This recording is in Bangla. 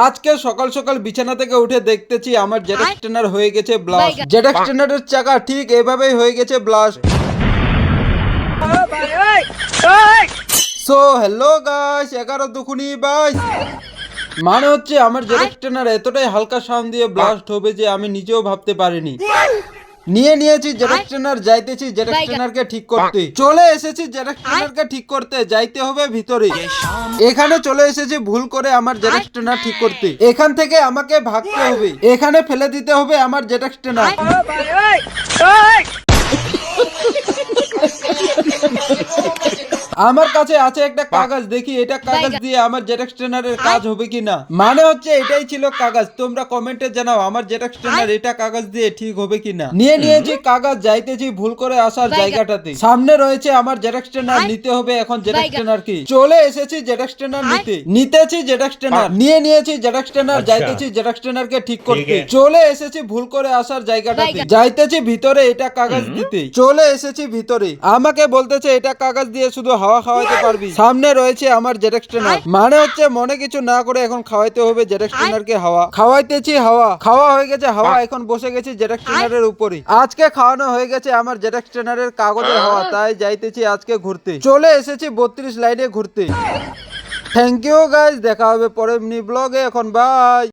আজকে সকাল সকাল বিছানা থেকে উঠে দেখতেছি আমার জেডএক্স টেনার হয়ে গেছে ব্লাস্ট। জেডএক্স টেনারের চাকা ঠিক এভাবেই হয়ে গেছে ব্লাস্ট। So hello guys, 11 দুখুনি বাইস। মানে হচ্ছে আমার জেডএক্স টেনার এতটাই হালকা সাউন্ড দিয়ে ব্লাস্ট হবে যে আমি নিজেও ভাবতে পারিনি। নিয়েছি জেডএক্স টেনার, যাইতেছি জেডএক্স টেনারকে ঠিক করতে। চলে এসেছি জেডএক্স টেনারকে ঠিক করতে, যাইতে হবে ভিতরে। এখানে চলে এসেছি ভুল করে আমার জেডএক্স টেনার ঠিক করতে। এখান থেকে আমাকে ভাগতে হবে, এখানে ফেলে দিতে হবে আমার জেডএক্স টেনার। আমার কাছে আছে একটা কাগজ, দেখি এটা কাগজ দিয়ে আমার জেডএক্স টেনারের কাজ হবে কিনা। মানে হচ্ছে এটাই ছিল কাগজ। তোমরা কমেন্টে জানাও আমার জেডএক্স টেনার এটা কাগজ দিয়ে ঠিক হবে কিনা। নিয়েছি কাগজ, যাইতেছি ভুল করে আসার জায়গাটাতে। সামনে রয়েছে আমার জেডএক্স টেনার, নিতে হবে এখন জেডএক্স টেনার কি। চলে এসেছি জেডএক্স টেনার নিতেছি জেডএক্স টেনার, নিয়েছি জেডএক্স টেনার, যাইতেছি জেডএক্স টেনার কে ঠিক করতে। চলে এসেছি ভুল করে আসার জায়গাটাতে, যাইতেছি ভিতরে এটা কাগজ দিতে। চলে এসেছি ভিতরে, আমাকে বলতেছে এটা কাগজ দিয়ে শুধু হাওয়া খাওয়াইতে পারবি। সামনে রয়েছে আমার জেডএক্স টেনার, মানে হচ্ছে মনে কিছু না করে এখন খাওয়াইতে হবে জেডএক্স টেনার কে হাওয়া। খাওয়াইতেছি হাওয়া, খাওয়া হয়ে গেছে হাওয়া, এখন বসে গেছি জেডএক্স টেনারের উপরে। আজকে খাওয়ানো হয়ে গেছে আমার জেডএক্স টেনারের কাগজের হাওয়া, তাই যাইতেছি আজকে ঘুরতে। চলে এসেছি 32 লাইনে ঘুরতে। থ্যাংক ইউ গাইস, দেখা হবে পরের মিনি ব্লগে। এখন বাই।